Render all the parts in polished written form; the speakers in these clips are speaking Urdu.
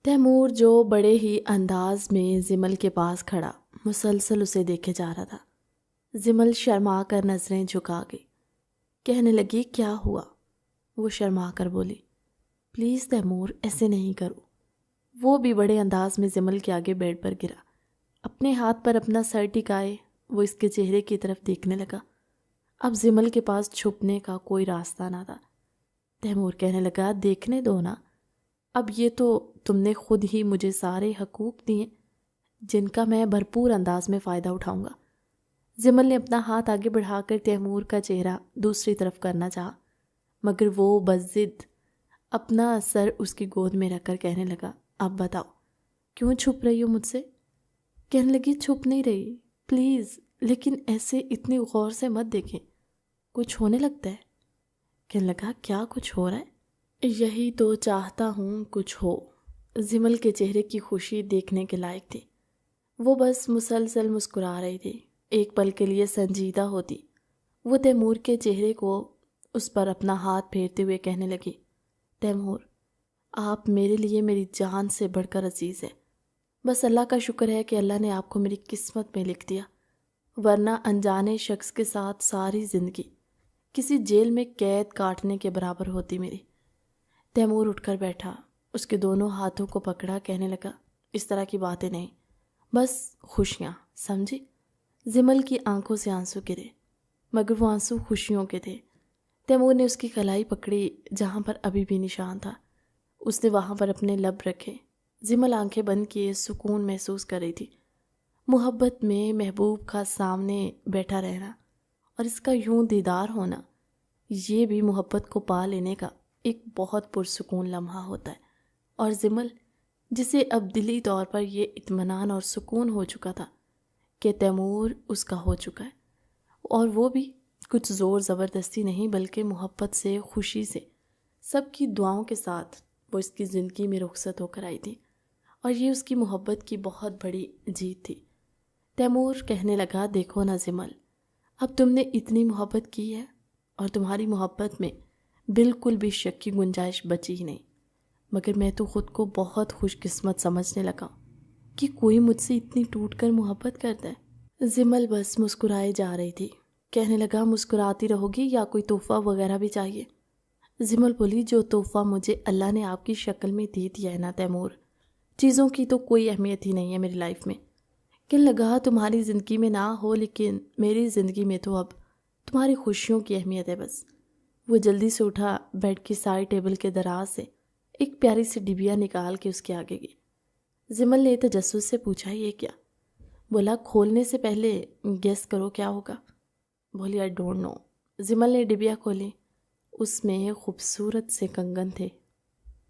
تیمور جو بڑے ہی انداز میں زمل کے پاس کھڑا مسلسل اسے دیکھے جا رہا تھا۔ زمل شرما کر نظریں جھکا گئی، کہنے لگی کیا ہوا؟ وہ شرما کر بولی پلیز تیمور ایسے نہیں کرو۔ وہ بھی بڑے انداز میں زمل کے آگے بیڈ پر گرا، اپنے ہاتھ پر اپنا سر ٹکائے وہ اس کے چہرے کی طرف دیکھنے لگا۔ اب زمل کے پاس چھپنے کا کوئی راستہ نہ تھا۔ تیمور کہنے لگا دیکھنے دو نا، اب یہ تو تم نے خود ہی مجھے سارے حقوق دیے جن کا میں بھرپور انداز میں فائدہ اٹھاؤں گا۔ زمل نے اپنا ہاتھ آگے بڑھا کر تیمور کا چہرہ دوسری طرف کرنا چاہا، مگر وہ بضد اپنا سر اس کی گود میں رکھ کر کہنے لگا اب بتاؤ کیوں چھپ رہی ہو مجھ سے؟ کہنے لگی چھپ نہیں رہی پلیز، لیکن ایسے اتنی غور سے مت دیکھیں، کچھ ہونے لگتا ہے۔ کہنے لگا کیا کچھ ہو رہا ہے؟ یہی تو چاہتا ہوں کچھ ہو۔ زمل کے چہرے کی خوشی دیکھنے کے لائق تھی، وہ بس مسلسل مسکرا رہی تھی۔ ایک پل کے لیے سنجیدہ ہوتی وہ تیمور کے چہرے کو اس پر اپنا ہاتھ پھیرتے ہوئے کہنے لگی تیمور آپ میرے لیے میری جان سے بڑھ کر عزیز ہے، بس اللہ کا شکر ہے کہ اللہ نے آپ کو میری قسمت میں لکھ دیا، ورنہ انجانے شخص کے ساتھ ساری زندگی کسی جیل میں قید کاٹنے کے برابر ہوتی میری۔ تیمور اٹھ کر بیٹھا، اس کے دونوں ہاتھوں کو پکڑا، کہنے لگا اس طرح کی باتیں نہیں، بس خوشیاں، سمجھی؟ زمل کی آنکھوں سے آنسو گرے، مگر وہ آنسو خوشیوں کے تھے۔ تیمور نے اس کی کلائی پکڑی جہاں پر ابھی بھی نشان تھا، اس نے وہاں پر اپنے لب رکھے۔ زمل آنکھیں بند کیے سکون محسوس کر رہی تھی۔ محبت میں محبوب کا سامنے بیٹھا رہنا اور اس کا یوں دیدار ہونا، یہ بھی محبت کو پا لینے کا ایک بہت پرسکون لمحہ ہوتا ہے۔ اور زمل جسے اب دلی طور پر یہ اطمینان اور سکون ہو چکا تھا کہ تیمور اس کا ہو چکا ہے، اور وہ بھی کچھ زور زبردستی نہیں بلکہ محبت سے، خوشی سے، سب کی دعاؤں کے ساتھ وہ اس کی زندگی میں رخصت ہو کر آئی تھی، اور یہ اس کی محبت کی بہت بڑی جیت تھی۔ تیمور کہنے لگا دیکھو نا زمل، اب تم نے اتنی محبت کی ہے اور تمہاری محبت میں بالکل بھی شک کی گنجائش بچی ہی نہیں، مگر میں تو خود کو بہت خوش قسمت سمجھنے لگا کہ کوئی مجھ سے اتنی ٹوٹ کر محبت کرتا ہے۔ زمل بس مسکرائے جا رہی تھی، کہنے لگا مسکراتی رہو گی یا کوئی تحفہ وغیرہ بھی چاہیے؟ زمل بولی جو تحفہ مجھے اللہ نے آپ کی شکل میں دے دیا ہے نا تیمور، چیزوں کی تو کوئی اہمیت ہی نہیں ہے میری لائف میں۔ کہنے لگا تمہاری زندگی میں نہ ہو لیکن میری زندگی میں تو اب تمہاری خوشیوں کی اہمیت ہے بس۔ وہ جلدی سے اٹھا، بیڈ کی سائڈ ٹیبل کے دراز سے ایک پیاری سی ڈبیا نکال کے اس کے آگے گئی۔ زمل نے تجسس سے پوچھا یہ کیا؟ بولا کھولنے سے پہلے گیس کرو کیا ہوگا؟ بولی آئی ڈونٹ نو۔ زمل نے ڈبیا کھولی، اس میں خوبصورت سے کنگن تھے۔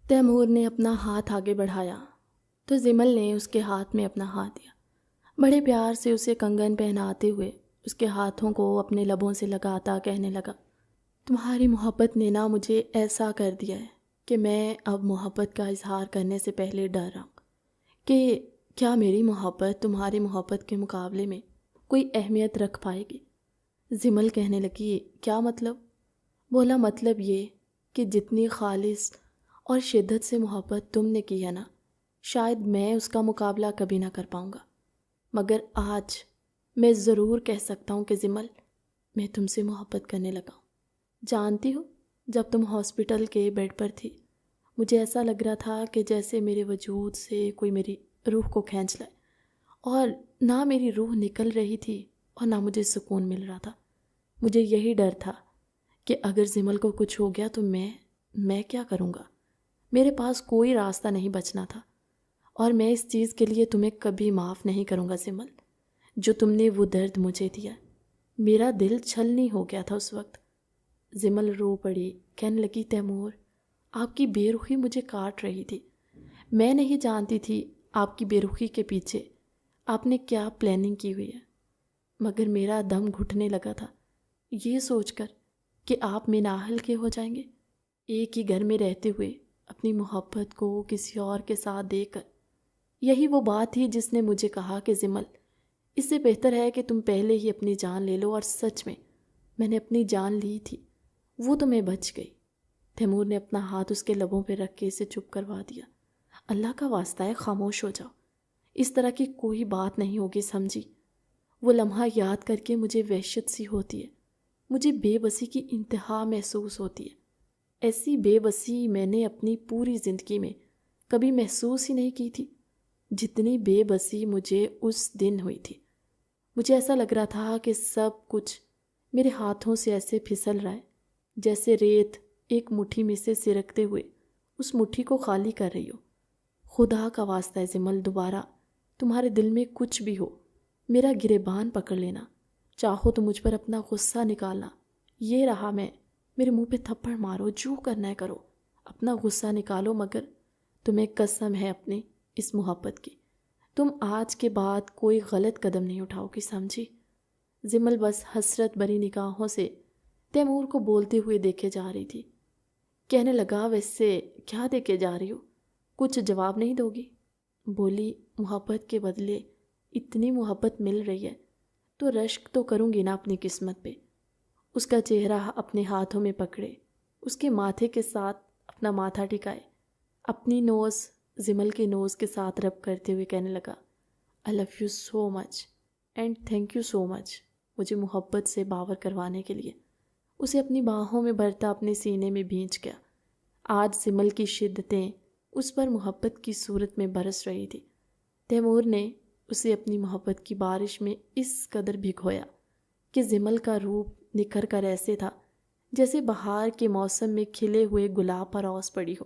تیمور نے اپنا ہاتھ آگے بڑھایا تو زمل نے اس کے ہاتھ میں اپنا ہاتھ دیا، بڑے پیار سے اسے کنگن پہناتے ہوئے اس کے ہاتھوں کو اپنے لبوں سے لگاتا کہنے لگا تمہاری محبت نے نا مجھے ایسا کر دیا ہے کہ میں اب محبت کا اظہار کرنے سے پہلے ڈر رہا ہوں کہ کیا میری محبت تمہاری محبت کے مقابلے میں کوئی اہمیت رکھ پائے گی۔ زمل کہنے لگی کیا مطلب؟ بولا مطلب یہ کہ جتنی خالص اور شدت سے محبت تم نے کی ہے نا، شاید میں اس کا مقابلہ کبھی نہ کر پاؤں گا، مگر آج میں ضرور کہہ سکتا ہوں کہ زمل میں تم سے محبت کرنے لگا ہوں۔ جانتی ہو جب تم ہاسپٹل کے بیڈ پر تھی مجھے ایسا لگ رہا تھا کہ جیسے میرے وجود سے کوئی میری روح کو کھینچ لائے، اور نہ میری روح نکل رہی تھی اور نہ مجھے سکون مل رہا تھا۔ مجھے یہی ڈر تھا کہ اگر زمل کو کچھ ہو گیا تو میں کیا کروں گا؟ میرے پاس کوئی راستہ نہیں بچنا تھا، اور میں اس چیز کے لیے تمہیں کبھی معاف نہیں کروں گا زمل، جو تم نے وہ درد مجھے دیا۔ میرا دل چھلنی ہو گیا تھا اس وقت۔ زمل رو پڑی، کہنے لگی تیمور آپ کی بے رخی مجھے کاٹ رہی تھی، میں نہیں جانتی تھی آپ کی بے رخی کے پیچھے آپ نے کیا پلاننگ کی ہوئی ہے، مگر میرا دم گھٹنے لگا تھا یہ سوچ کر کہ آپ میں نااہل کے ہو جائیں گے، ایک ہی گھر میں رہتے ہوئے اپنی محبت کو کسی اور کے ساتھ دے کر۔ یہی وہ بات تھی جس نے مجھے کہا کہ زمل اس سے بہتر ہے کہ تم پہلے ہی اپنی جان لے لو، اور سچ میں نے اپنی جان لی تھی، وہ تو میں بچ گئی۔ تیمور نے اپنا ہاتھ اس کے لبوں پہ رکھ کے اسے چپ کروا دیا۔ اللہ کا واسطہ ہے خاموش ہو جاؤ، اس طرح کی کوئی بات نہیں ہوگی، سمجھی؟ وہ لمحہ یاد کر کے مجھے وحشت سی ہوتی ہے، مجھے بے بسی کی انتہا محسوس ہوتی ہے۔ ایسی بے بسی میں نے اپنی پوری زندگی میں کبھی محسوس ہی نہیں کی تھی جتنی بے بسی مجھے اس دن ہوئی تھی۔ مجھے ایسا لگ رہا تھا کہ سب کچھ میرے ہاتھوں سے ایسے پھسل رہا ہے جیسے ریت ایک مٹھی میں سے سرکتے ہوئے اس مٹھی کو خالی کر رہی ہو۔ خدا کا واسطہ ہے زمل، دوبارہ تمہارے دل میں کچھ بھی ہو میرا گریبان پکڑ لینا، چاہو تو مجھ پر اپنا غصہ نکالنا، یہ رہا میں، میرے منہ پہ تھپڑ مارو، جو کرنا ہے کرو، اپنا غصہ نکالو، مگر تمہیں قسم ہے اپنی اس محبت کی، تم آج کے بعد کوئی غلط قدم نہیں اٹھاؤ گی، سمجھی؟ زمل بس حسرت بری نگاہوں سے تیمور کو بولتے ہوئے دیکھے جا رہی تھی۔ کہنے لگا، ویسے کیا دیکھے جا رہی ہو؟ کچھ جواب نہیں دو گی؟ بولی، محبت کے بدلے اتنی محبت مل رہی ہے تو رشک تو کروں گی نا اپنی قسمت پہ۔ اس کا چہرہ اپنے ہاتھوں میں پکڑے، اس کے ماتھے کے ساتھ اپنا ماتھا ٹکائے، اپنی نوز زمل کے نوز کے ساتھ رب کرتے ہوئے کہنے لگا، I love you so much and thank you so much، مجھے محبت سے باور کروانے کے لیے۔ اسے اپنی باہوں میں بھرتا اپنے سینے میں بھینچ گیا۔ آج زمل کی شدتیں اس پر محبت کی صورت میں برس رہی تھی۔ تیمور نے اسے اپنی محبت کی بارش میں اس قدر بھگویا کہ زمل کا روپ نکھر کر ایسے تھا جیسے بہار کے موسم میں کھلے ہوئے گلاب پر اوس پڑی ہو۔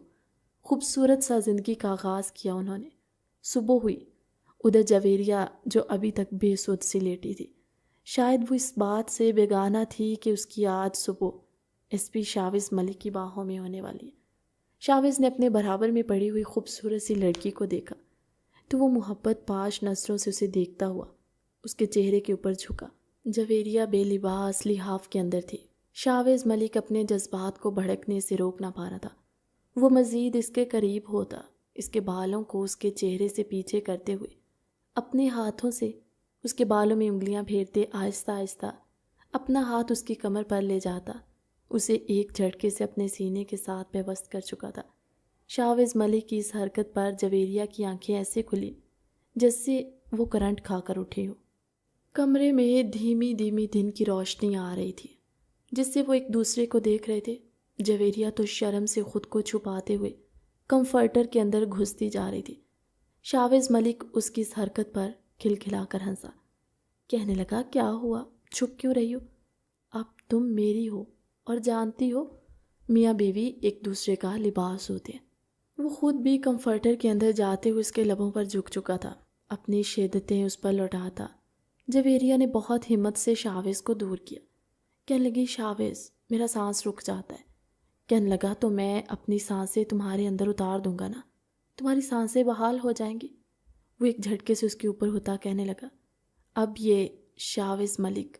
خوبصورت سا زندگی کا آغاز کیا انہوں نے۔ صبح ہوئی، ادھر جویریہ جو ابھی تک بے سود سی لیٹی تھی، شاید وہ اس بات سے بیگانہ تھی کہ اس کی آج صبح ایس پی شاوز ملک کی باہوں میں ہونے والی ہے۔ شاوز نے اپنے برابر میں پڑی ہوئی خوبصورت سی لڑکی کو دیکھا تو وہ محبت پاش نظروں سے اسے دیکھتا ہوا اس کے چہرے کے اوپر جھکا۔ جویریہ بے لباس لحاف کے اندر تھی۔ شاوز ملک اپنے جذبات کو بھڑکنے سے روک نہ پا رہا تھا۔ وہ مزید اس کے قریب ہوتا، اس کے بالوں کو اس کے چہرے سے پیچھے کرتے ہوئے اپنے ہاتھوں سے اس کے بالوں میں انگلیاں پھیرتے آہستہ آہستہ اپنا ہاتھ اس کی کمر پر لے جاتا، اسے ایک جھٹکے سے اپنے سینے کے ساتھ پیوست کر چکا تھا۔ شاوز ملک کی اس حرکت پر جویریہ کی آنکھیں ایسے کھلی جیسے وہ کرنٹ کھا کر اٹھی ہو۔ کمرے میں دھیمی دھیمی دن کی روشنی آ رہی تھی جس سے وہ ایک دوسرے کو دیکھ رہے تھے۔ جویریہ تو شرم سے خود کو چھپاتے ہوئے کمفرٹر کے اندر گھستی جا رہی تھی۔ شاوز ملک اس کی اس حرکت پر کھلکھلا کر ہنسا، کہنے لگا، کیا ہوا، چھپ کیوں رہی ہو؟ اب تم میری ہو اور جانتی ہو میاں بیوی ایک دوسرے کا لباس ہوتے ہیں۔ وہ خود بھی کمفرٹر کے اندر جاتے ہوئے اس کے لبوں پر جھک چکا تھا، اپنی شدتیں اس پر لوٹاتا۔ جویریہ نے بہت ہمت سے شاوز کو دور کیا، کہنے لگی، شاوز میرا سانس رک جاتا ہے۔ کہنے لگا، تو میں اپنی سانسیں تمہارے اندر اتار دوں گا نا، تمہاری سانسیں بحال ہو جائیں گی۔ وہ ایک جھٹکے سے اس کے اوپر ہوتا کہنے لگا، اب یہ شاوز ملک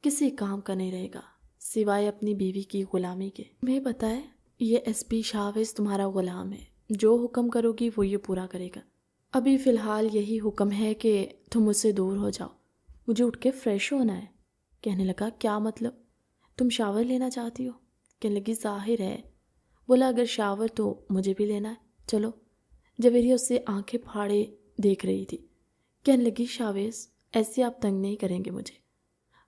کسی کام کا نہیں رہے گا سوائے اپنی بیوی کی غلامی کے۔ تمہیں پتہ ہے یہ ایس پی شاوز تمہارا غلام ہے، جو حکم کرو گی وہ یہ پورا کرے گا۔ ابھی فی الحال یہی حکم ہے کہ تم مجھ سے دور ہو جاؤ، مجھے اٹھ کے فریش ہونا ہے۔ کہنے لگا، کیا مطلب، تم شاور لینا چاہتی ہو؟ کہنے لگی، ظاہر ہے۔ بولا، اگر شاور تو مجھے بھی لینا ہے، چلو۔ جویریہ اس سے آنکھیں پھاڑے دیکھ رہی تھی۔ کہنے لگی، شاوز ایسے آپ تنگ نہیں کریں گے مجھے۔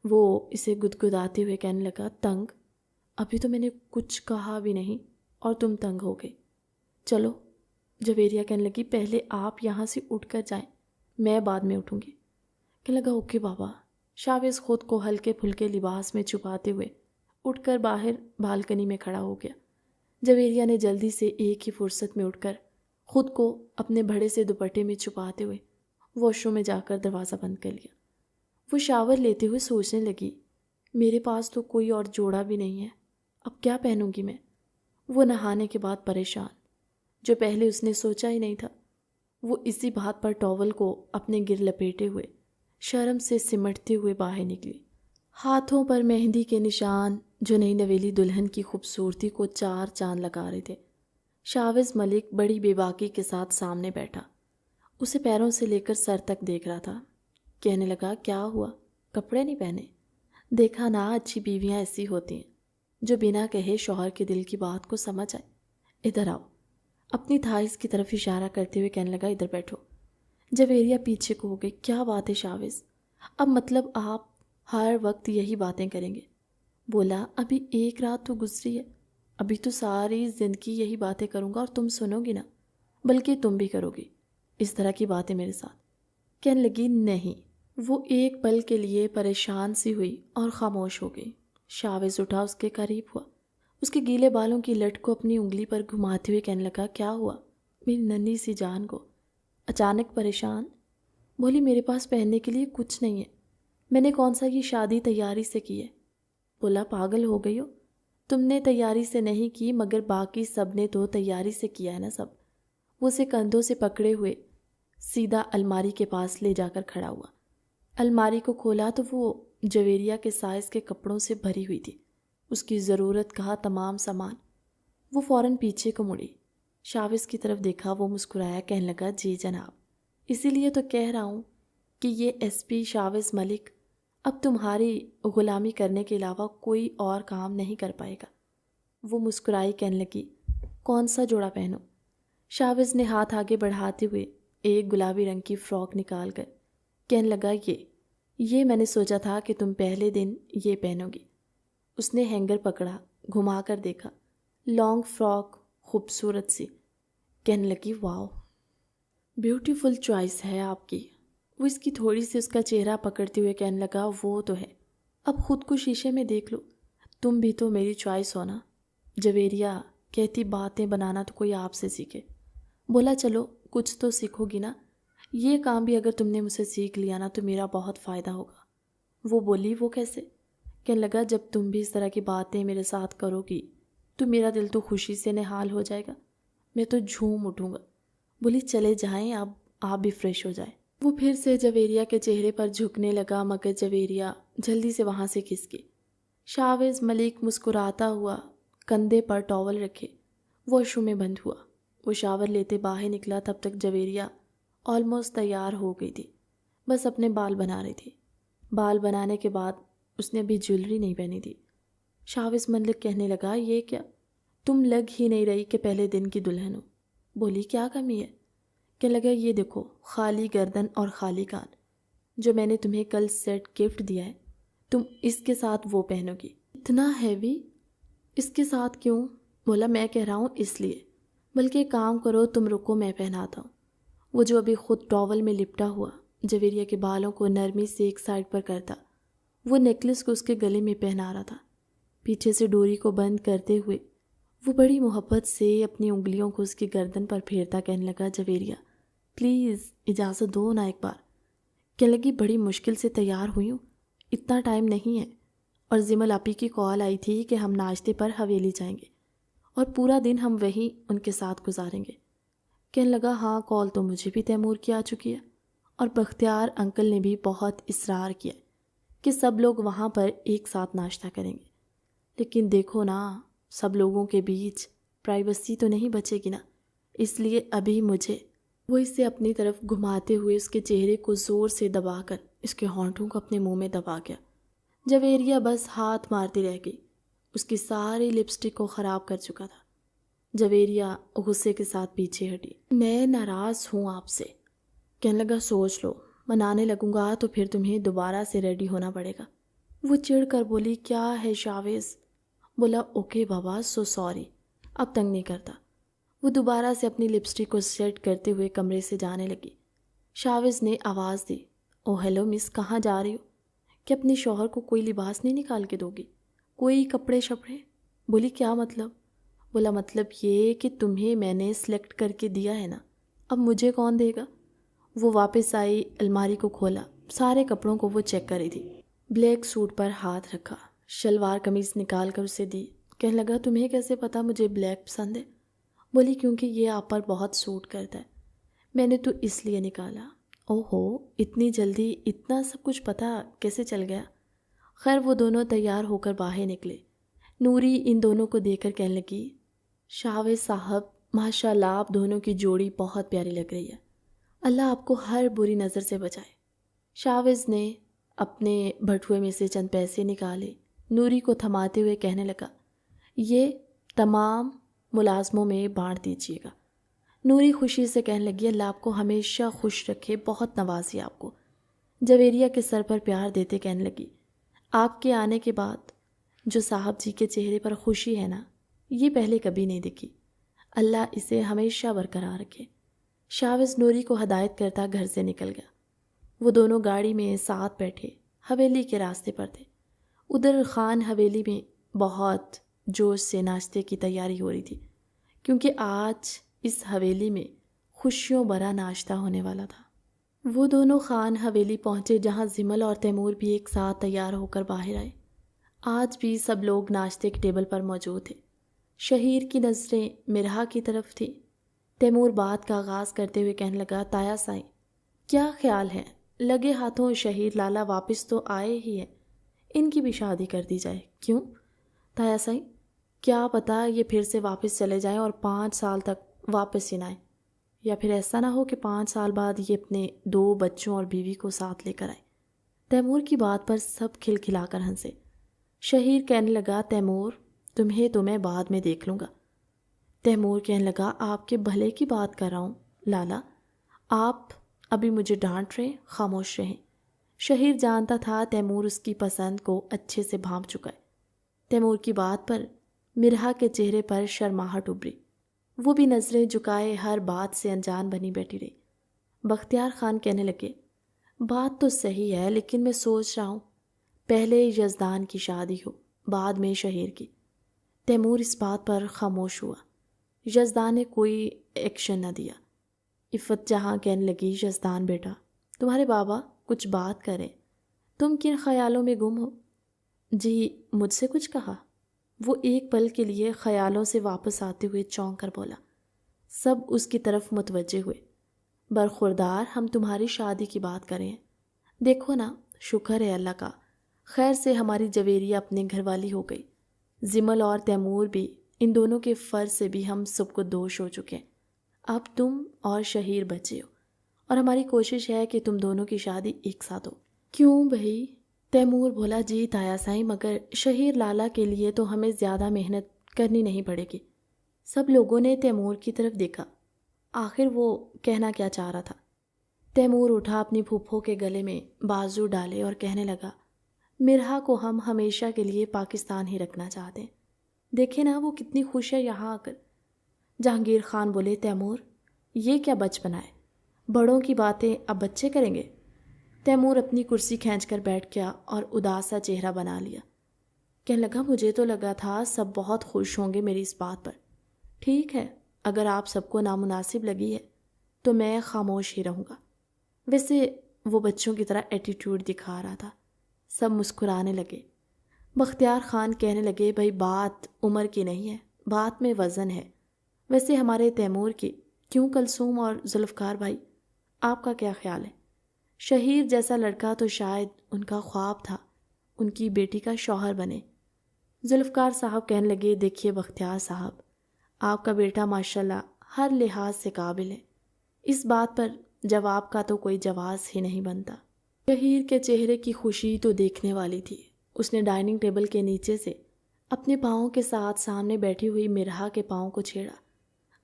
وہ اسے گدگداتے ہوئے کہنے لگا، تنگ؟ ابھی تو میں نے کچھ کہا بھی نہیں اور تم تنگ ہو گئے، چلو۔ جویریہ کہنے لگی، پہلے آپ یہاں سے اٹھ کر جائیں، میں بعد میں اٹھوں گی۔ کہنے لگا، اوکے بابا۔ شاوز خود کو ہلکے پھلکے لباس میں چھپاتے ہوئے اٹھ کر باہر بالکنی میں کھڑا ہو گیا۔ جویریہ نے جلدی سے ایک ہی فرصت میں اٹھ کر خود کو اپنے بڑے سے دوپٹے میں چھپاتے ہوئے واش روم میں جا کر دروازہ بند کر لیا۔ وہ شاور لیتے ہوئے سوچنے لگی، میرے پاس تو کوئی اور جوڑا بھی نہیں ہے، اب کیا پہنوں گی میں؟ وہ نہانے کے بعد پریشان، جو پہلے اس نے سوچا ہی نہیں تھا۔ وہ اسی بات پر ٹاول کو اپنے گر لپیٹے ہوئے شرم سے سمٹتے ہوئے باہر نکلی۔ ہاتھوں پر مہندی کے نشان جو نئی نویلی دلہن کی خوبصورتی کو چار چاند لگا رہے تھے۔ شاوز ملک بڑی بے باکی کے ساتھ سامنے بیٹھا، اسے پیروں سے لے کر سر تک دیکھ رہا تھا۔ کہنے لگا، کیا ہوا، کپڑے نہیں پہنے؟ دیکھا نا، اچھی بیویاں ایسی ہوتی ہیں جو بنا کہے شوہر کے دل کی بات کو سمجھ آئے۔ ادھر آؤ، اپنی تھائز کی طرف اشارہ کرتے ہوئے کہنے لگا ادھر بیٹھو۔ جویریہ پیچھے کو ہو گئی۔ کیا بات ہے شاوز، اب مطلب آپ ہر وقت یہی باتیں کریں گے؟ بولا ابھی ایک رات تو گزری ہے، ابھی تو ساری زندگی یہی باتیں کروں گا اور تم سنو گی نا، بلکہ تم بھی کرو گی اس طرح کی باتیں میرے ساتھ۔ کہنے لگی نہیں۔ وہ ایک پل کے لیے پریشان سی ہوئی اور خاموش ہو گئی۔ شاوز اٹھا، اس کے قریب ہوا، اس کے گیلے بالوں کی لٹ کو اپنی انگلی پر گھماتے ہوئے کہنے لگا کیا ہوا میری ننھی سی جان کو؟ اچانک پریشان؟ بولی میرے پاس پہننے کے لیے کچھ نہیں ہے، میں نے کون سا یہ شادی تیاری سے کی ہے؟ بولا پاگل ہو گئی ہو، تم نے تیاری سے نہیں کی مگر باقی سب نے تو تیاری سے کیا ہے نا سب۔ وہ اسے کندھوں سے پکڑے ہوئے سیدھا الماری کے پاس لے جا کر کھڑا ہوا۔ الماری کو کھولا تو وہ جویریہ کے سائز کے کپڑوں سے بھری ہوئی تھی، اس کی ضرورت کا تمام سامان۔ وہ فوراً پیچھے کو مڑی، شاوز کی طرف دیکھا، وہ مسکرایا، کہنے لگا جی جناب، اسی لیے تو کہہ رہا ہوں کہ یہ ایس پی شاوز ملک اب تمہاری غلامی کرنے کے علاوہ کوئی اور کام نہیں کر پائے گا۔ وہ مسکرائی، کہنے لگی کون سا جوڑا پہنو؟ شاوز نے ہاتھ آگے بڑھاتے ہوئے ایک گلابی رنگ کی فراک نکال کر کہنے لگا یہ میں نے سوچا تھا کہ تم پہلے دن یہ پہنو گی۔ اس نے ہینگر پکڑا، گھما کر دیکھا، لانگ فراک خوبصورت سی۔ کہنے لگی واو، بیوٹیفل چوائس ہے آپ کی۔ وہ اس کی تھوڑی سی اس کا چہرہ پکڑتے ہوئے کہنے لگا وہ تو ہے، اب خود کو شیشے میں دیکھ لو، تم بھی تو میری چوائس ہو نا۔ جویریہ کہتی باتیں بنانا تو کوئی آپ سے سیکھے۔ بولا چلو کچھ تو سیکھو گی نا، یہ کام بھی اگر تم نے مجھ سے سیکھ لیا نا تو میرا بہت فائدہ ہوگا۔ وہ بولی وہ کیسے؟ کہنے لگا جب تم بھی اس طرح کی باتیں میرے ساتھ کرو گی تو میرا دل تو خوشی سے نہال ہو جائے گا، میں تو جھوم اٹھوں گا۔ بولی چلے جائیں، اب آپ بھی فریش ہو جائیں۔ وہ پھر سے جویریہ کے چہرے پر جھکنے لگا مگر جویریہ جلدی سے وہاں سے کھسکی۔ شاوز ملک مسکراتا ہوا کندھے پر ٹاول رکھے واش روم میں بند ہوا۔ وہ شاور لیتے باہر نکلا، تب تک جویریہ آلموسٹ تیار ہو گئی تھی، بس اپنے بال بنا رہی تھی۔ بال بنانے کے بعد اس نے ابھی جویلری نہیں پہنی تھی۔ شاوز ملک کہنے لگا یہ کیا، تم لگ ہی نہیں رہی کہ پہلے دن کی دلہن ہو۔ بولی کیا کمی ہے؟ کہنے لگا یہ دیکھو، خالی گردن اور خالی کان، جو میں نے تمہیں کل سیٹ گفٹ دیا ہے، تم اس کے ساتھ وہ پہنو گی۔ اتنا ہیوی؟ اس کے ساتھ کیوں؟ بولا میں کہہ رہا ہوں اس لیے، بلکہ کام کرو تم رکو میں پہناتا ہوں۔ وہ جو ابھی خود ٹاول میں لپٹا ہوا جویریہ کے بالوں کو نرمی سے ایک سائڈ پر کرتا، وہ نیکلس کو اس کے گلے میں پہنا رہا تھا۔ پیچھے سے ڈوری کو بند کرتے ہوئے وہ بڑی محبت سے اپنی انگلیوں کو اس کی گردن پر پھیرتا کہنے لگا جویریہ پلیز اجازت دو نا ایک بار۔ کہنے لگی بڑی مشکل سے تیار ہوئی ہوں، اتنا ٹائم نہیں ہے، اور زمل آپی کی کال آئی تھی کہ ہم ناشتے پر حویلی جائیں گے اور پورا دن ہم وہیں ان کے ساتھ گزاریں گے۔ کہنے لگا ہاں کال تو مجھے بھی تیمور کی آ چکی ہے، اور بختیار انکل نے بھی بہت اصرار کیا کہ سب لوگ وہاں پر ایک ساتھ ناشتہ کریں گے، لیکن دیکھو نا سب لوگوں کے بیچ پرائیویسی تو نہیں بچے گی نا، اس لیے ابھی مجھے۔ وہ اسے اپنی طرف گھماتے ہوئے اس کے چہرے کو زور سے دبا کر اس کے ہونٹوں کو اپنے منہ میں دبا گیا۔ جویریہ بس ہاتھ مارتی رہ گئی، اس کی ساری لپسٹک کو خراب کر چکا تھا۔ جویریہ غصے کے ساتھ پیچھے ہٹی۔ میں ناراض ہوں آپ سے۔ کہنے لگا سوچ لو، منانے لگوں گا تو پھر تمہیں دوبارہ سے ریڈی ہونا پڑے گا۔ وہ چڑھ کر بولی کیا ہے شاوز؟ بولا اوکے بابا، سو سوری، اب تنگ نہیں کرتا۔ وہ دوبارہ سے اپنی لپسٹک کو سیٹ کرتے ہوئے کمرے سے جانے لگی۔ شاوز نے آواز دی او ہیلو مس، کہاں جا رہی ہو؟ کہ اپنے شوہر کو کوئی لباس نہیں نکال کے دو گی، کوئی کپڑے شپڑے؟ بولی کیا مطلب؟ بولا مطلب یہ کہ تمہیں میں نے سلیکٹ کر کے دیا ہے نا، اب مجھے کون دے گا؟ وہ واپس آئی، الماری کو کھولا، سارے کپڑوں کو وہ چیک کر رہی تھی۔ بلیک سوٹ پر ہاتھ رکھا، شلوار قمیض نکال کر اسے دی۔ کہنے لگا تمہیں کیسے پتا مجھے بلیک پسند ہے؟ بولی کیونکہ یہ آپ پر بہت سوٹ کرتا ہے، میں نے تو اس لیے نکالا۔ اوہو، اتنی جلدی اتنا سب کچھ پتہ کیسے چل گیا؟ خیر وہ دونوں تیار ہو کر باہر نکلے۔ نوری ان دونوں کو دیکھ کر کہنے لگی شاوز صاحب ماشاءاللہ آپ دونوں کی جوڑی بہت پیاری لگ رہی ہے، اللہ آپ کو ہر بری نظر سے بچائے۔ شاوز نے اپنے بٹوے میں سے چند پیسے نکالے، نوری کو تھماتے ہوئے کہنے لگا یہ تمام ملازموں میں بانٹ دیجیے گا، نوری خوشی سے کہنے لگی اللہ آپ کو ہمیشہ خوش رکھے، بہت نوازی آپ کو۔ جویریہ کے سر پر پیار دیتے کہنے لگی آپ کے آنے کے بعد جو صاحب جی کے چہرے پر خوشی ہے نا، یہ پہلے کبھی نہیں دیکھی، اللہ اسے ہمیشہ برقرار رکھے۔ شاوز نوری کو ہدایت کرتا گھر سے نکل گیا۔ وہ دونوں گاڑی میں ساتھ بیٹھے حویلی کے راستے پر تھے۔ ادھر خان حویلی میں بہت جوش سے ناشتے کی تیاری ہو رہی تھی، کیونکہ آج اس حویلی میں خوشیوں بھرا ناشتہ ہونے والا تھا۔ وہ دونوں خان حویلی پہنچے جہاں زمل اور تیمور بھی ایک ساتھ تیار ہو کر باہر آئے۔ آج بھی سب لوگ ناشتے کے ٹیبل پر موجود تھے۔ شہیر کی نظریں مرہا کی طرف تھی۔ تیمور بات کا آغاز کرتے ہوئے کہنے لگا تایا سائیں، کیا خیال ہے لگے ہاتھوں شہیر لالا واپس تو آئے ہی ہیں، ان کی بھی شادی کر دی جائے، کیوں؟ تایا سائیں، کیا پتہ یہ پھر سے واپس چلے جائیں اور 5 سال تک واپس ہی نہ آئیں، یا پھر ایسا نہ ہو کہ 5 سال بعد یہ اپنے 2 بچوں اور بیوی کو ساتھ لے کر آئیں۔ تیمور کی بات پر سب کھلکھلا کر ہنسے۔ شہیر کہنے لگا تیمور تمہیں تو میں بعد میں دیکھ لوں گا۔ تیمور کہنے لگا آپ کے بھلے کی بات کر رہا ہوں لالا، آپ ابھی مجھے ڈانٹ رہے، خاموش رہیں۔ شہیر جانتا تھا تیمور اس کی پسند کو اچھے سے بھانپ چکا ہے۔ تیمور کی بات پر مرہا کے چہرے پر شرماہٹ ابھری، وہ بھی نظریں جھکائے ہر بات سے انجان بنی بیٹھی رہی۔ بختیار خان کہنے لگے بات تو صحیح ہے، لیکن میں سوچ رہا ہوں پہلے یزدان کی شادی ہو بعد میں شہیر کی۔ تیمور اس بات پر خاموش ہوا۔ یزدان نے کوئی ایکشن نہ دیا۔ عفت جہاں کہنے لگی یزدان بیٹا تمہارے بابا کچھ بات کریں، تم کن خیالوں میں گم ہو؟ جی مجھ سے کچھ کہا؟ وہ ایک پل کے لیے خیالوں سے واپس آتے ہوئے چونک کر بولا۔ سب اس کی طرف متوجہ ہوئے۔ برخوردار ہم تمہاری شادی کی بات کریں، دیکھو نا شکر ہے اللہ کا، خیر سے ہماری جویریہ اپنے گھر والی ہو گئی۔ زمل اور تیمور بھی، ان دونوں کے فرض سے بھی ہم سب کو دوش ہو چکے ہیں۔ اب تم اور شہیر بچے ہو اور ہماری کوشش ہے کہ تم دونوں کی شادی ایک ساتھ ہو۔ کیوں بھائی؟ تیمور بولا جی تایا سائیں، مگر شہیر لالا کے لیے تو ہمیں زیادہ محنت کرنی نہیں پڑے گی۔ سب لوگوں نے تیمور کی طرف دیکھا، آخر وہ کہنا کیا چاہ رہا تھا۔ تیمور اٹھا اپنی پھوپھو کے گلے میں بازو ڈالے اور کہنے لگا مرہا کو ہم ہمیشہ کے لیے پاکستان ہی رکھنا چاہتے ہیں، دیکھیں نا وہ کتنی خوش ہے یہاں آ کر۔ جہانگیر خان بولے تیمور یہ کیا بچپنا ہے، بڑوں کی باتیں اب بچے کریں گے؟ تیمور اپنی کرسی کھینچ کر بیٹھ گیا اور اداس سا چہرہ بنا لیا۔ کہنے لگا مجھے تو لگا تھا سب بہت خوش ہوں گے میری اس بات پر۔ ٹھیک ہے، اگر آپ سب کو نامناسب لگی ہے تو میں خاموش ہی رہوں گا۔ ویسے وہ بچوں کی طرح ایٹیٹیوڈ دکھا رہا تھا۔ سب مسکرانے لگے۔ بختیار خان کہنے لگے بھائی بات عمر کی نہیں ہے، بات میں وزن ہے۔ ویسے ہمارے تیمور کی، کیوں کلثوم اور ذوالفقار بھائی، آپ کا کیا خیال ہے؟ شہیر جیسا لڑکا تو شاید ان کا خواب تھا ان کی بیٹی کا شوہر بنے۔ ذوالفقار صاحب کہنے لگے دیکھیے بختیار صاحب، آپ کا بیٹا ماشاءاللہ ہر لحاظ سے قابل ہے، اس بات پر جواب کا تو کوئی جواز ہی نہیں بنتا۔ شہیر کے چہرے کی خوشی تو دیکھنے والی تھی۔ اس نے ڈائننگ ٹیبل کے نیچے سے اپنے پاؤں کے ساتھ سامنے بیٹھی ہوئی مرہا کے پاؤں کو چھیڑا،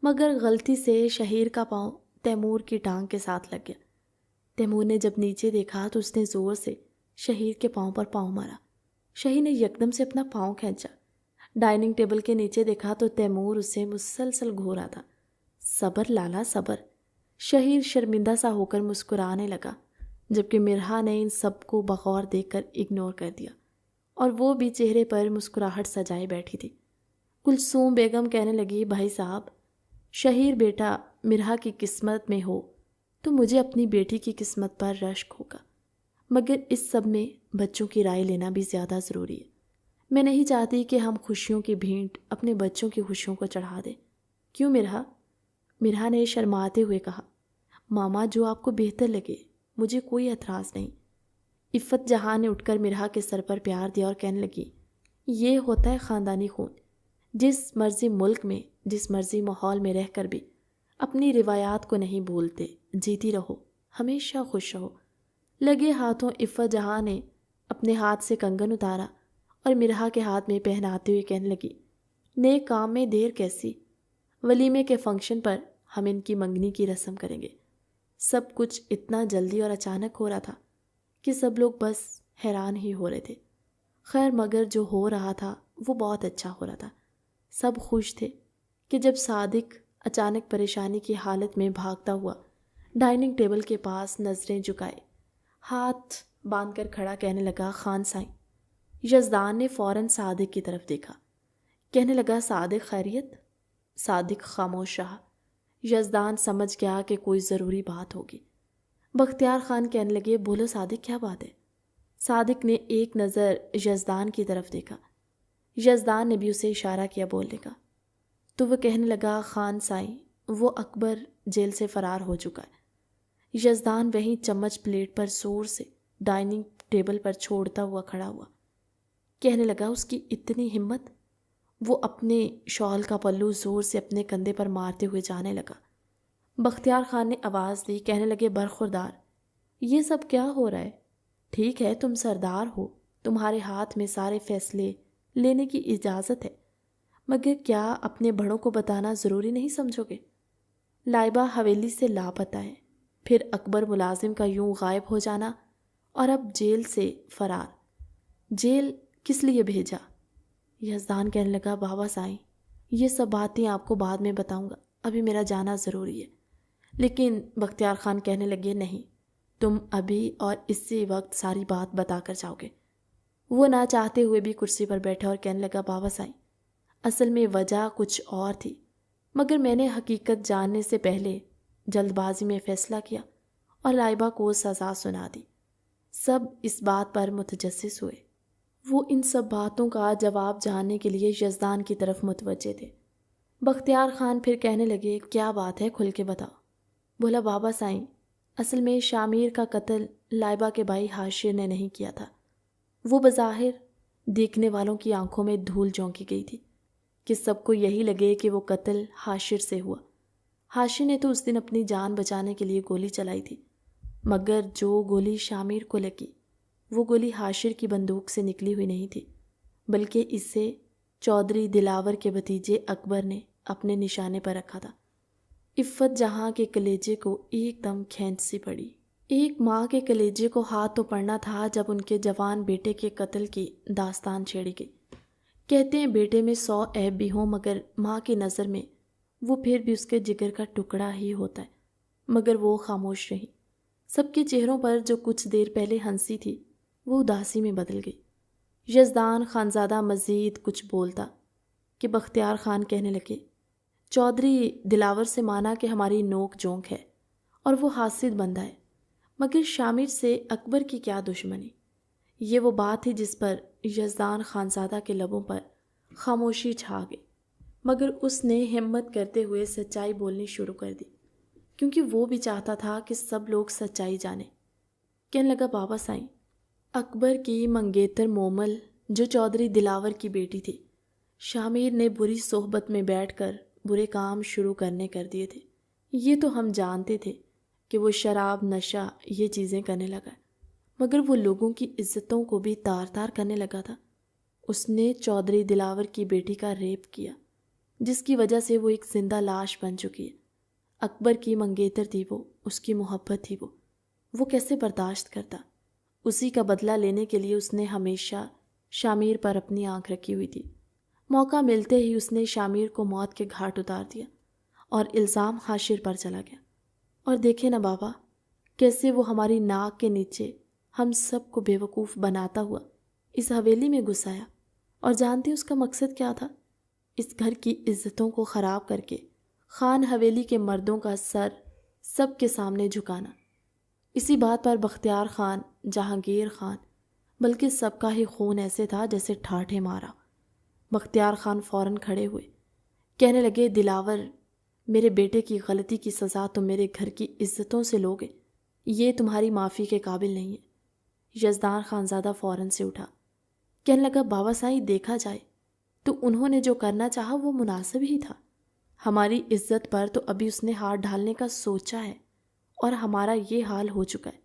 مگر غلطی سے شہیر کا پاؤں تیمور کی ٹانگ کے ساتھ لگ گیا۔ تیمور نے جب نیچے دیکھا تو اس نے زور سے شہیر کے پاؤں پر پاؤں مارا۔ شہیر نے یکدم سے اپنا پاؤں کھینچا۔ ڈائننگ ٹیبل کے نیچے دیکھا تو تیمور اسے مسلسل گھورا تھا۔ صبر لالا صبر۔ شہیر شرمندہ سا ہو کر مسکرانے لگا، جبکہ مرہا نے ان سب کو بغور دیکھ کر اگنور کر دیا اور وہ بھی چہرے پر مسکراہٹ سجائے بیٹھی تھی۔ کلثوم بیگم کہنے لگی بھائی صاحب، شہیر بیٹا مرہا کی قسمت میں ہو تو مجھے اپنی بیٹی کی قسمت پر رشک ہوگا، مگر اس سب میں بچوں کی رائے لینا بھی زیادہ ضروری ہے۔ میں نہیں چاہتی کہ ہم خوشیوں کی بھینٹ اپنے بچوں کی خوشیوں کو چڑھا دیں۔ کیوں مرہا؟ مرہا نے شرماتے ہوئے کہا ماما جو آپ کو بہتر لگے، مجھے کوئی اعتراض نہیں۔ عفت جہاں نے اٹھ کر مرہا کے سر پر پیار دیا اور کہنے لگی یہ ہوتا ہے خاندانی خون، جس مرضی ملک میں جس مرضی ماحول میں رہ کر بھی اپنی روایات کو نہیں بھولتے، جیتی رہو، ہمیشہ خوش رہو۔ لگے ہاتھوں عفت جہاں نے اپنے ہاتھ سے کنگن اتارا اور مرہا کے ہاتھ میں پہناتے ہوئے کہنے لگی نیک کام میں دیر کیسی، ولیمے کے فنکشن پر ہم ان کی منگنی کی رسم کریں گے۔ سب کچھ اتنا جلدی اور اچانک ہو رہا تھا کہ سب لوگ بس حیران ہی ہو رہے تھے۔ خیر مگر جو ہو رہا تھا وہ بہت اچھا ہو رہا تھا۔ سب خوش تھے کہ جب صادق اچانک پریشانی کی حالت میں بھاگتا ہوا ڈائننگ ٹیبل کے پاس نظریں جھکائے ہاتھ باندھ کر کھڑا کہنے لگا، خان سائیں۔ یزدان نے فوراً صادق کی طرف دیکھا، کہنے لگا، صادق خیریت؟ صادق خاموش رہا۔ یزدان سمجھ گیا کہ کوئی ضروری بات ہوگی۔ بختیار خان کہنے لگے، بولو صادق، کیا بات ہے؟ صادق نے ایک نظر یزدان کی طرف دیکھا۔ یزدان نے بھی اسے اشارہ کیا بولنے کا، تو وہ کہنے لگا، خان سائیں، وہ اکبر جیل سے فرار ہو چکا ہے۔ یزدان وہیں چمچ پلیٹ پر زور سے ڈائننگ ٹیبل پر چھوڑتا ہوا کھڑا ہوا، کہنے لگا، اس کی اتنی ہمت! وہ اپنے شال کا پلو زور سے اپنے کندھے پر مارتے ہوئے جانے لگا۔ بختیار خان نے آواز دی، کہنے لگے، برخوردار، یہ سب کیا ہو رہا ہے؟ ٹھیک ہے تم سردار ہو، تمہارے ہاتھ میں سارے فیصلے لینے کی اجازت ہے، مگر کیا اپنے بڑوں کو بتانا ضروری نہیں سمجھو گے؟ لائبہ حویلی سے لاپتہ ہے، پھر اکبر ملازم کا یوں غائب ہو جانا، اور اب جیل سے فرار۔ جیل کس لیے بھیجا؟ یزدان کہنے لگا، بابا سائیں، یہ سب باتیں آپ کو بعد میں بتاؤں گا، ابھی میرا جانا ضروری ہے۔ لیکن بختیار خان کہنے لگے، نہیں، تم ابھی اور اسی وقت ساری بات بتا کر جاؤ گے۔ وہ نہ چاہتے ہوئے بھی کرسی پر بیٹھا اور کہنے لگا، بابا سائیں، اصل میں وجہ کچھ اور تھی، مگر میں نے حقیقت جاننے سے پہلے جلد بازی میں فیصلہ کیا اور لائبہ کو سزا سنا دی۔ سب اس بات پر متجسس ہوئے۔ وہ ان سب باتوں کا جواب جاننے کے لیے یزدان کی طرف متوجہ تھے۔ بختیار خان پھر کہنے لگے، کیا بات ہے، کھل کے بتاؤ۔ بولا، بابا سائیں، اصل میں شامیر کا قتل لائبہ کے بھائی حاشر نے نہیں کیا تھا۔ وہ بظاہر دیکھنے والوں کی آنکھوں میں دھول جھونکی گئی تھی کہ سب کو یہی لگے کہ وہ قتل حاشر سے ہوا۔ حاشر نے تو اس دن اپنی جان بچانے کے لیے گولی چلائی تھی، مگر جو گولی شامیر کو لگی وہ گولی حاشر کی بندوق سے نکلی ہوئی نہیں تھی، بلکہ اسے چودھری دلاور کے بھتیجے اکبر نے اپنے نشانے پر رکھا تھا۔ عفت جہاں کے کلیجے کو ایک دم کھینچ سی پڑی۔ ایک ماں کے کلیجے کو ہاتھ تو پڑنا تھا جب ان کے جوان بیٹے کے قتل کی داستان چھیڑی گئی۔ کہتے ہیں بیٹے میں 100 عیب بھی ہوں، مگر ماں کی نظر میں وہ پھر بھی اس کے جگر کا ٹکڑا ہی ہوتا ہے۔ مگر وہ خاموش رہی۔ سب کے چہروں پر جو کچھ دیر پہلے ہنسی تھی وہ اداسی میں بدل گئی۔ یزدان خانزادہ مزید کچھ بولتا کہ بختیار خان کہنے لگے، چودھری دلاور سے مانا کہ ہماری نوک جھونک ہے اور وہ حاسد بندہ ہے، مگر شامر سے اکبر کی کیا دشمنی؟ یہ وہ بات تھی جس پر یزدان خانزادہ کے لبوں پر خاموشی چھا گئی، مگر اس نے ہمت کرتے ہوئے سچائی بولنی شروع کر دی، کیونکہ وہ بھی چاہتا تھا کہ سب لوگ سچائی جانیں۔ کہنے لگا، بابا سائیں، اکبر کی منگیتر مومل جو چودھری دلاور کی بیٹی تھی، شامیر نے بری صحبت میں بیٹھ کر برے کام شروع کرنے کر دیے تھے۔ یہ تو ہم جانتے تھے کہ وہ شراب، نشہ، یہ چیزیں کرنے لگا، مگر وہ لوگوں کی عزتوں کو بھی تار تار کرنے لگا تھا۔ اس نے چودھری دلاور کی بیٹی کا ریپ کیا، جس کی وجہ سے وہ ایک زندہ لاش بن چکی ہے۔ اکبر کی منگیتر تھی وہ، اس کی محبت تھی وہ کیسے برداشت کرتا؟ اسی کا بدلہ لینے کے لیے اس نے ہمیشہ شامیر پر اپنی آنکھ رکھی ہوئی تھی۔ موقع ملتے ہی اس نے شامیر کو موت کے گھاٹ اتار دیا اور الزام حاشر پر چلا گیا۔ اور دیکھے نا بابا، کیسے وہ ہماری ناک کے نیچے ہم سب کو بیوقوف بناتا ہوا اس حویلی میں گھس آیا، اور جانتے اس کا مقصد کیا تھا؟ اس گھر کی عزتوں کو خراب کر کے خان حویلی کے مردوں کا سر سب کے سامنے جھکانا۔ اسی بات پر بختیار خان، جہانگیر خان، بلکہ سب کا ہی خون ایسے تھا جیسے ٹھاٹھے مارا۔ بختیار خان فوراً کھڑے ہوئے، کہنے لگے، دلاور، میرے بیٹے کی غلطی کی سزا تم میرے گھر کی عزتوں سے لوگے، یہ تمہاری معافی کے قابل نہیں ہے۔ یزدان خانزادہ فوراً سے اٹھا، کہنے لگا، بابا سائیں، دیکھا جائے تو انہوں نے جو کرنا چاہا وہ مناسب ہی تھا۔ ہماری عزت پر تو ابھی اس نے ہاتھ ڈالنے کا سوچا ہے اور ہمارا یہ حال ہو چکا ہے۔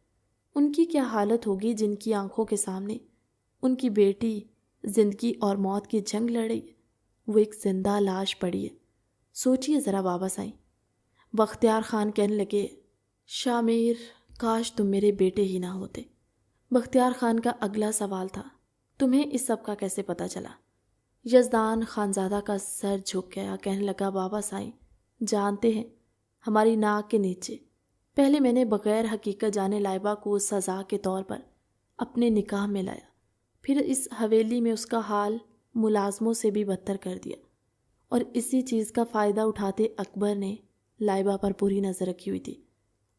ان کی کیا حالت ہوگی جن کی آنکھوں کے سامنے ان کی بیٹی زندگی اور موت کی جنگ لڑ رہی ہے، وہ ایک زندہ لاش پڑی ہے۔ سوچئے ذرا بابا سائیں۔ بختیار خان کہنے لگے، شامیر کاش تم میرے بیٹے ہی نہ ہوتے۔ بختیار خان کا اگلا سوال تھا، تمہیں اس سب کا کیسے پتہ چلا؟ یزدان خانزادہ کا سر جھک گیا، کہنے لگا، بابا سائیں جانتے ہیں، ہماری ناک کے نیچے پہلے میں نے بغیر حقیقت جانے لائبہ کو سزا کے طور پر اپنے نکاح میں لایا، پھر اس حویلی میں اس کا حال ملازموں سے بھی بدتر کر دیا، اور اسی چیز کا فائدہ اٹھاتے اکبر نے لائبہ پر پوری نظر رکھی ہوئی تھی،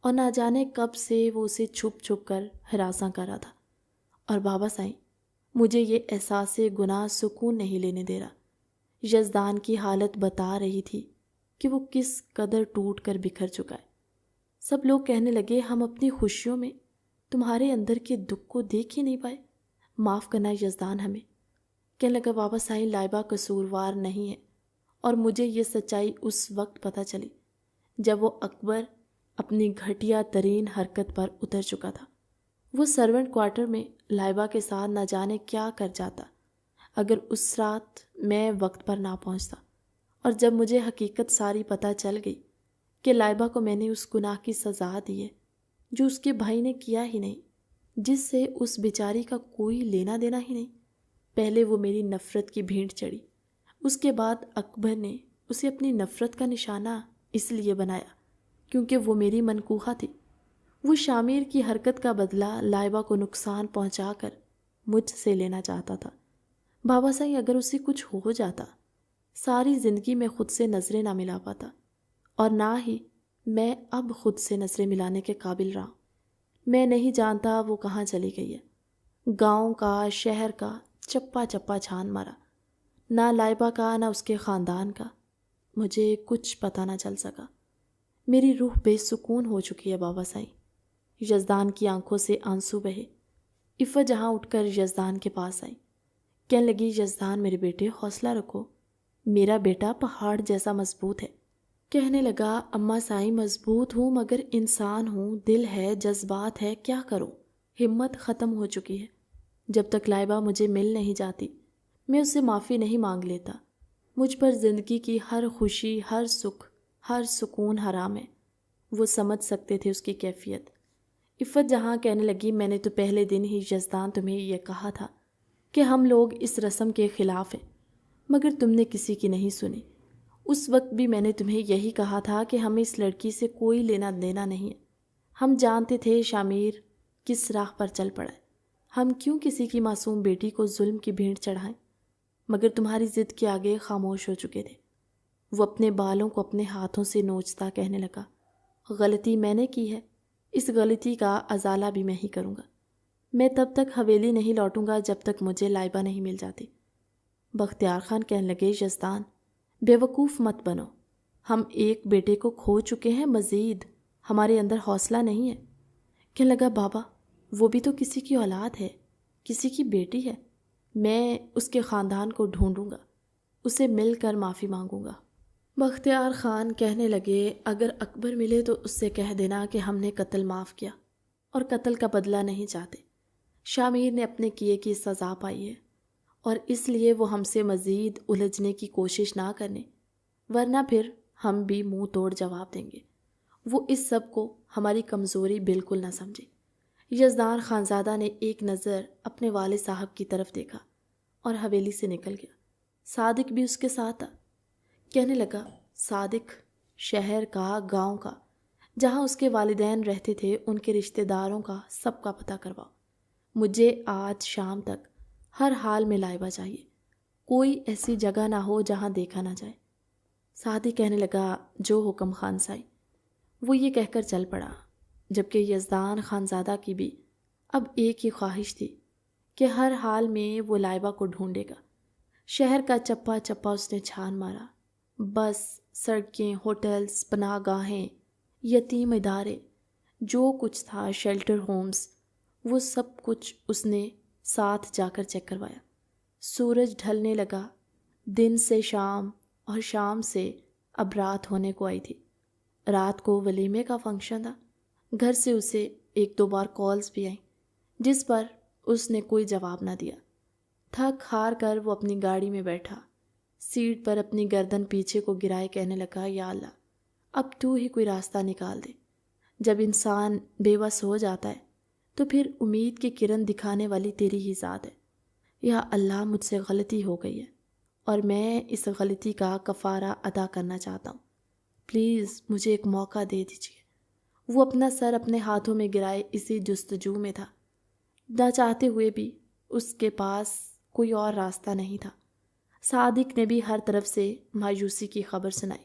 اور نہ جانے کب سے وہ اسے چھپ چھپ کر ہراساں کر رہا تھا۔ اور بابا سائیں مجھے یہ احساس گناہ سکون نہیں لینے دے رہا۔ یزدان کی حالت بتا رہی تھی کہ وہ کس قدر ٹوٹ کر بکھر چکا ہے۔ سب لوگ کہنے لگے، ہم اپنی خوشیوں میں تمہارے اندر کے دکھ کو دیکھ ہی نہیں پائے، معاف کرنا یزدان ہمیں۔ کہنے لگا، بابا سائیں لائبہ قصوروار نہیں ہے، اور مجھے یہ سچائی اس وقت پتہ چلی جب وہ اکبر اپنی گھٹیا ترین حرکت پر اتر چکا تھا۔ وہ سرونٹ کوارٹر میں لائبہ کے ساتھ نہ جانے کیا کر جاتا اگر اس رات میں وقت پر نہ پہنچتا، اور جب مجھے حقیقت ساری پتہ چل گئی کہ لائبہ کو میں نے اس گناہ کی سزا دی ہے جو اس کے بھائی نے کیا ہی نہیں، جس سے اس بیچاری کا کوئی لینا دینا ہی نہیں، پہلے وہ میری نفرت کی بھینٹ چڑھی، اس کے بعد اکبر نے اسے اپنی نفرت کا نشانہ اس لیے بنایا کیونکہ وہ میری منکوحہ تھی۔ وہ شامیر کی حرکت کا بدلہ لائبہ کو نقصان پہنچا کر مجھ سے لینا چاہتا تھا۔ بابا سائیں اگر اسے کچھ ہو جاتا، ساری زندگی میں خود سے نظریں نہ ملا پاتا، اور نہ ہی میں اب خود سے نظریں ملانے کے قابل رہا۔ میں نہیں جانتا وہ کہاں چلی گئی ہے۔ گاؤں کا، شہر کا چپا چپا چھان مارا، نہ لائبہ کا نہ اس کے خاندان کا، مجھے کچھ پتہ نہ چل سکا۔ میری روح بے سکون ہو چکی ہے بابا سائیں۔ یزدان کی آنکھوں سے آنسو بہے۔ عفت جہاں اٹھ کر یزدان کے پاس آئی، کہنے لگی، یزدان میرے بیٹے حوصلہ رکھو، میرا بیٹا پہاڑ جیسا مضبوط ہے۔ کہنے لگا، اماں سائیں مضبوط ہوں مگر انسان ہوں، دل ہے، جذبات ہے، کیا کروں؟ ہمت ختم ہو چکی ہے۔ جب تک لائبہ مجھے مل نہیں جاتی میں اس سے معافی نہیں مانگ لیتا۔ مجھ پر زندگی کی ہر خوشی، ہر سکھ، ہر سکون حرام ہے۔ وہ سمجھ سکتے تھے اس کی کیفیت۔ عفت جہاں کہنے لگی، میں نے تو پہلے دن ہی یزدان تمہیں یہ کہا تھا کہ ہم لوگ اس رسم کے خلاف ہیں، مگر تم نے کسی کی نہیں سنی۔ اس وقت بھی میں نے تمہیں یہی کہا تھا کہ ہمیں اس لڑکی سے کوئی لینا دینا نہیں ہے۔ ہم جانتے تھے شامیر کس راہ پر چل پڑا ہے، ہم کیوں کسی کی معصوم بیٹی کو ظلم کی بھینٹ چڑھائیں، مگر تمہاری ضد کے آگے خاموش ہو چکے تھے۔ وہ اپنے بالوں کو اپنے ہاتھوں سے نوچتا کہنے لگا، غلطی میں نے کی ہے، اس غلطی کا ازالہ بھی میں ہی کروں گا۔ میں تب تک حویلی نہیں لوٹوں گا جب تک مجھے لائبہ نہیں مل جاتی۔ بختیار خان کہنے لگے، یزدان بے وقوف مت بنو، ہم ایک بیٹے کو کھو چکے ہیں، مزید ہمارے اندر حوصلہ نہیں ہے۔ کہنے لگا، بابا وہ بھی تو کسی کی اولاد ہے، کسی کی بیٹی ہے، میں اس کے خاندان کو ڈھونڈوں گا، اسے مل کر معافی مانگوں گا۔ بختیار خان کہنے لگے، اگر اکبر ملے تو اس سے کہہ دینا کہ ہم نے قتل معاف کیا اور قتل کا بدلہ نہیں چاہتے۔ شامیر نے اپنے کیے کی سزا پائی ہے، اور اس لیے وہ ہم سے مزید الجھنے کی کوشش نہ کرنے، ورنہ پھر ہم بھی منہ توڑ جواب دیں گے۔ وہ اس سب کو ہماری کمزوری بالکل نہ سمجھے۔ یزدان خانزادہ نے ایک نظر اپنے والد صاحب کی طرف دیکھا اور حویلی سے نکل گیا۔ صادق بھی اس کے ساتھ تھا۔ کہنے لگا، صادق شہر کا، گاؤں کا، جہاں اس کے والدین رہتے تھے، ان کے رشتہ داروں کا سب کا پتہ کرواؤ۔ مجھے آج شام تک ہر حال میں لائبہ چاہیے، کوئی ایسی جگہ نہ ہو جہاں دیکھا نہ جائے۔ صادق کہنے لگا، جو حکم خان سائی۔ وہ یہ کہہ کر چل پڑا، جبکہ یزدان خانزادہ کی بھی اب ایک ہی خواہش تھی کہ ہر حال میں وہ لائبہ کو ڈھونڈے گا۔ شہر کا چپا چپا اس نے چھان مارا، بس، سڑکیں، ہوٹلز، پناہ گاہیں، یتیم ادارے، جو کچھ تھا، شیلٹر ہومز، وہ سب کچھ اس نے ساتھ جا کر چیک کروایا۔ سورج ڈھلنے لگا، دن سے شام اور شام سے اب رات ہونے کو آئی تھی۔ رات کو ولیمے کا فنکشن تھا۔ گھر سے اسے ایک دو بار کالز بھی آئیں جس پر اس نے کوئی جواب نہ دیا۔ تھک ہار کر وہ اپنی گاڑی میں بیٹھا، سیٹ پر اپنی گردن پیچھے کو گرائے کہنے لگا، یا اللہ اب تو ہی کوئی راستہ نکال دے۔ جب انسان بے بس ہو جاتا ہے تو پھر امید کی کرن دکھانے والی تیری ہی ذات ہے۔ یا اللہ، مجھ سے غلطی ہو گئی ہے اور میں اس غلطی کا کفارہ ادا کرنا چاہتا ہوں، پلیز مجھے ایک موقع دے دیجیے۔ وہ اپنا سر اپنے ہاتھوں میں گرائے اسی جستجو میں تھا، نہ چاہتے ہوئے بھی اس کے پاس کوئی اور راستہ نہیں تھا۔ صادق نے بھی ہر طرف سے مایوسی کی خبر سنائی۔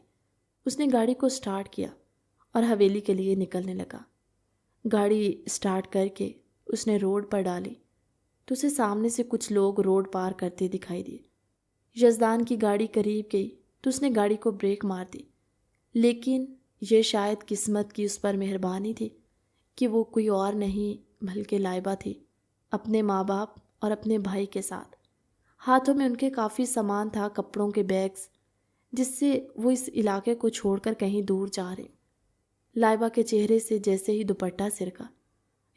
اس نے گاڑی کو سٹارٹ کیا اور حویلی کے لیے نکلنے لگا۔ گاڑی سٹارٹ کر کے اس نے روڈ پر ڈالی تو اسے سامنے سے کچھ لوگ روڈ پار کرتے دکھائی دیے۔ یزدان کی گاڑی قریب گئی تو اس نے گاڑی کو بریک مار دی، لیکن یہ شاید قسمت کی اس پر مہربانی تھی کہ وہ کوئی اور نہیں بلکہ لائبہ تھی، اپنے ماں باپ اور اپنے بھائی کے ساتھ۔ ہاتھوں میں ان کے کافی سامان تھا، کپڑوں کے بیگز، جس سے وہ اس علاقے کو چھوڑ کر کہیں دور جا رہے۔ لائبہ کے چہرے سے جیسے ہی دوپٹہ سرکا،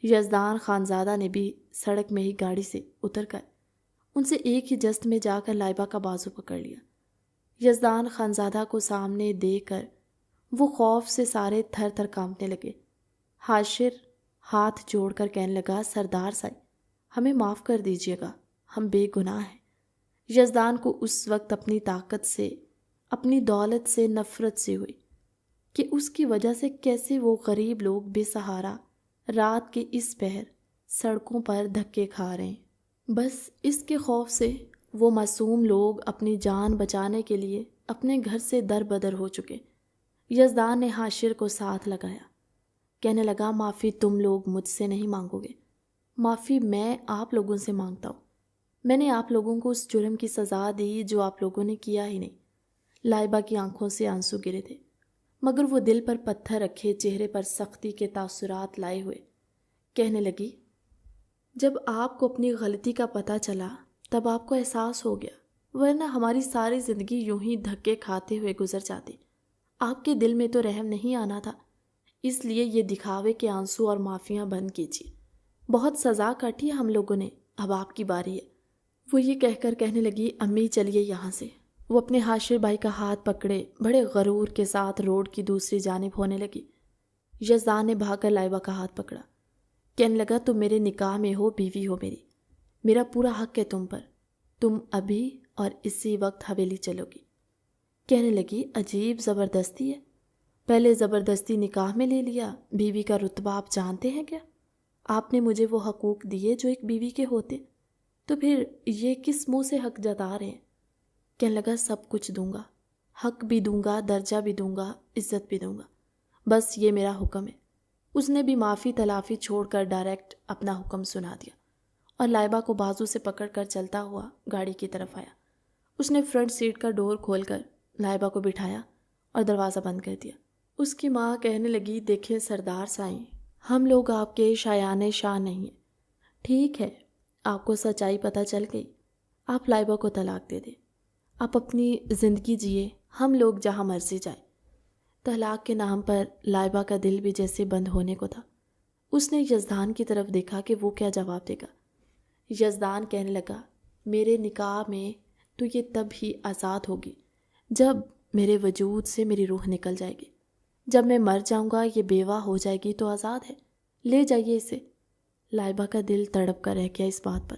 یزدان خانزادہ نے بھی سڑک میں ہی گاڑی سے اتر کر ان سے ایک ہی جست میں جا کر لائبہ کا بازو پکڑ لیا۔ یزدان خانزادہ کو سامنے دیکھ کر وہ خوف سے سارے تھر تھر کانپنے لگے۔ حاشر ہاتھ جوڑ کر کہنے لگا، سردار صاحب، ہمیں معاف کر دیجیے گا، ہم بے گناہ ہیں۔ یزدان کو اس وقت اپنی طاقت سے، اپنی دولت سے نفرت سی ہوئی کہ اس کی وجہ سے کیسے وہ غریب لوگ بے سہارا رات کے اس پہر سڑکوں پر دھکے کھا رہے ہیں۔ بس اس کے خوف سے وہ معصوم لوگ اپنی جان بچانے کے لیے اپنے گھر سے در بدر ہو چکے۔ یزدان نے حاشر کو ساتھ لگایا، کہنے لگا، معافی تم لوگ مجھ سے نہیں مانگو گے، معافی میں آپ لوگوں سے مانگتا ہوں۔ میں نے آپ لوگوں کو اس جرم کی سزا دی جو آپ لوگوں نے کیا ہی نہیں۔ لائبہ کی آنکھوں سے آنسو گرے تھے، مگر وہ دل پر پتھر رکھے، چہرے پر سختی کے تاثرات لائے ہوئے کہنے لگی، جب آپ کو اپنی غلطی کا پتہ چلا تب آپ کو احساس ہو گیا، ورنہ ہماری ساری زندگی یوں ہی دھکے کھاتے ہوئے گزر جاتی۔ آپ کے دل میں تو رحم نہیں آنا تھا، اس لیے یہ دکھاوے کے آنسو اور معافیاں بند کیجیے۔ بہت سزا کاٹی ہے ہم لوگوں نے، اب آپ کی باری ہے۔ وہ یہ کہہ کر کہنے لگی، امی چلیے یہاں سے۔ وہ اپنے حاشر بھائی کا ہاتھ پکڑے بڑے غرور کے ساتھ روڈ کی دوسری جانب ہونے لگی۔ یزدان نے بھاگ کر لائبہ کا ہاتھ پکڑا، کہنے لگا، تم میرے نکاح میں ہو، بیوی ہو میری، میرا پورا حق ہے تم پر، تم ابھی اور اسی وقت حویلی چلو گی۔ کہنے لگی، عجیب زبردستی ہے، پہلے زبردستی نکاح میں لے لیا، بیوی کا رتبہ آپ جانتے ہیں کیا؟ آپ نے مجھے وہ حقوق دیے جو ایک بیوی کے ہوتے، تو پھر یہ کس منہ سے حق جتا رہے ہیں؟ کہنے لگا، سب کچھ دوں گا، حق بھی دوں گا، درجہ بھی دوں گا، عزت بھی دوں گا، بس یہ میرا حکم ہے۔ اس نے بھی معافی تلافی چھوڑ کر ڈائریکٹ اپنا حکم سنا دیا اور لائبہ کو بازو سے پکڑ کر چلتا ہوا گاڑی کی طرف آیا۔ اس نے فرنٹ سیٹ کا ڈور کھول کر لائبہ کو بٹھایا اور دروازہ بند کر دیا۔ اس کی ماں کہنے لگی، دیکھیں سردار سائیں، ہم لوگ آپ کے شایان شان نہیں ہیں، ٹھیک ہے، آپ کو سچائی پتہ چل گئی، آپ لائبہ کو طلاق دے دیں، آپ اپنی زندگی جیے، ہم لوگ جہاں مرضی جائیں۔ طلاق کے نام پر لائبہ کا دل بھی جیسے بند ہونے کو تھا۔ اس نے یزدان کی طرف دیکھا کہ وہ کیا جواب دے گا۔ یزدان کہنے لگا، میرے نکاح میں تو یہ تب ہی آزاد ہوگی جب میرے وجود سے میری روح نکل جائے گی، جب میں مر جاؤں گا یہ بیوہ ہو جائے گی تو آزاد ہے، لے جائیے اسے۔ لائبہ کا دل تڑپ کر رہ گیا اس بات پر،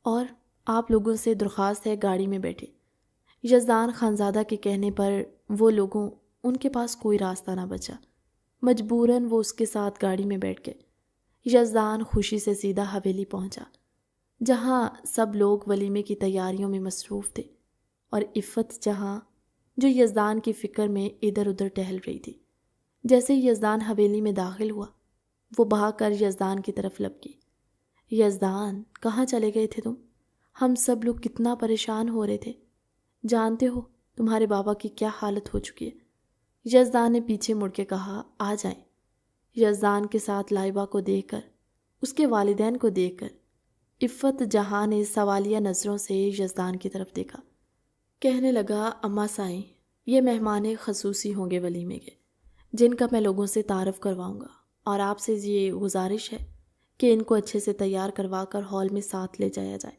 اور آپ لوگوں سے درخواست ہے گاڑی میں بیٹھے۔ یزدان خانزادہ کے کہنے پر وہ لوگوں، ان کے پاس کوئی راستہ نہ بچا، مجبوراً وہ اس کے ساتھ گاڑی میں بیٹھ گئے۔ یزدان خوشی سے سیدھا حویلی پہنچا، جہاں سب لوگ ولیمے کی تیاریوں میں مصروف تھے، اور عفت جہاں جو یزدان کی فکر میں ادھر ادھر ٹہل رہی تھی۔ جیسے ہی یزدان حویلی میں داخل ہوا، وہ بھاگ کر یزدان کی طرف لپکی۔ یزدان، کہاں چلے گئے تھے تم؟ ہم سب لوگ کتنا پریشان ہو رہے تھے، جانتے ہو تمہارے بابا کی کیا حالت ہو چکی ہے؟ یزدان نے پیچھے مڑ کے کہا، آ جائیں۔ یزدان کے ساتھ لائبہ کو دیکھ کر، اس کے والدین کو دیکھ کر، عفت جہاں نے سوالیہ نظروں سے یزدان کی طرف دیکھا۔ کہنے لگا، اماں سائیں، یہ مہمان خصوصی ہوں گے ولیمے کے، جن کا میں لوگوں سے تعارف کرواؤں گا، اور آپ سے یہ گزارش ہے کہ ان کو اچھے سے تیار کروا کر ہال میں ساتھ لے جایا جائے۔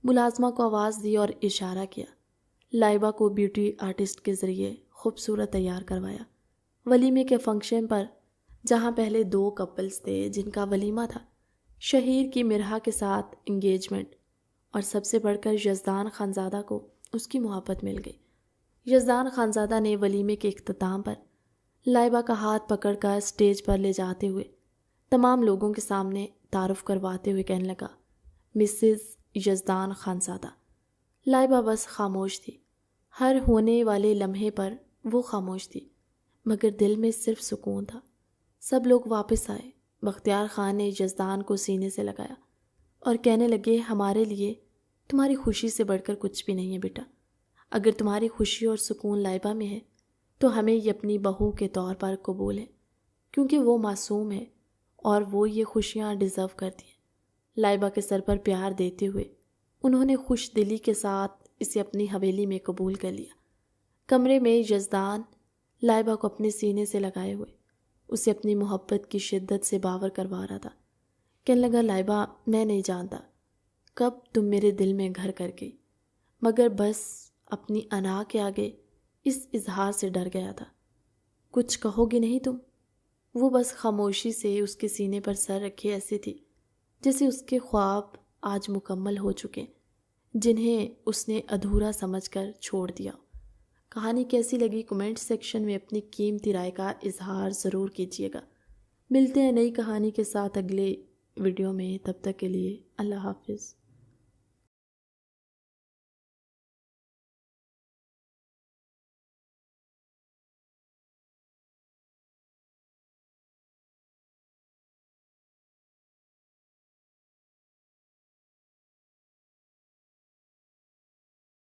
ملازمہ کو آواز دی اور اشارہ کیا۔ لائبہ کو بیوٹی آرٹسٹ کے ذریعے خوبصورت تیار کروایا۔ ولیمے کے فنکشن پر جہاں پہلے 2 کپلز تھے جن کا ولیمہ تھا، شہیر کی مرحا کے ساتھ انگیجمنٹ، اور سب سے بڑھ کر یزدان خانزادہ کو اس کی محبت مل گئی۔ یزدان خانزادہ نے ولیمے کے اختتام پر لائبہ کا ہاتھ پکڑ کر اسٹیج پر لے جاتے ہوئے تمام لوگوں کے سامنے تعارف کرواتے ہوئے کہنے لگا، مسز یزدان خانزادہ۔ لائبہ بس خاموش تھی، ہر ہونے والے لمحے پر وہ خاموش تھی، مگر دل میں صرف سکون تھا۔ سب لوگ واپس آئے۔ بختیار خان نے یزدان کو سینے سے لگایا اور کہنے لگے، ہمارے لیے تمہاری خوشی سے بڑھ کر کچھ بھی نہیں ہے بیٹا۔ اگر تمہاری خوشی اور سکون لائبہ میں ہے تو ہمیں یہ اپنی بہو کے طور پر قبول ہے، کیونکہ وہ معصوم ہے اور وہ یہ خوشیاں ڈیزرو کرتی ہیں۔ لائبہ کے سر پر پیار دیتے ہوئے انہوں نے خوش دلی کے ساتھ اسے اپنی حویلی میں قبول کر لیا۔ کمرے میں یزدان لائبہ کو اپنے سینے سے لگائے ہوئے اسے اپنی محبت کی شدت سے باور کروا رہا تھا۔ کہنے لگا، لائبہ، میں نہیں جانتا کب تم میرے دل میں گھر کر گئی، مگر بس اپنی انا کے آگے اس اظہار سے ڈر گیا تھا۔ کچھ کہو گی نہیں تم؟ وہ بس خاموشی سے اس کے سینے پر سر رکھے ایسے تھی جیسے اس کے خواب آج مکمل ہو چکے، جنہیں اس نے ادھورا سمجھ کر چھوڑ دیا۔ کہانی کیسی لگی کمنٹ سیکشن میں اپنی قیمتی رائے کا اظہار ضرور کیجیے گا۔ ملتے ہیں نئی کہانی کے ساتھ اگلے ویڈیو میں، تب تک کے لیے اللہ حافظ۔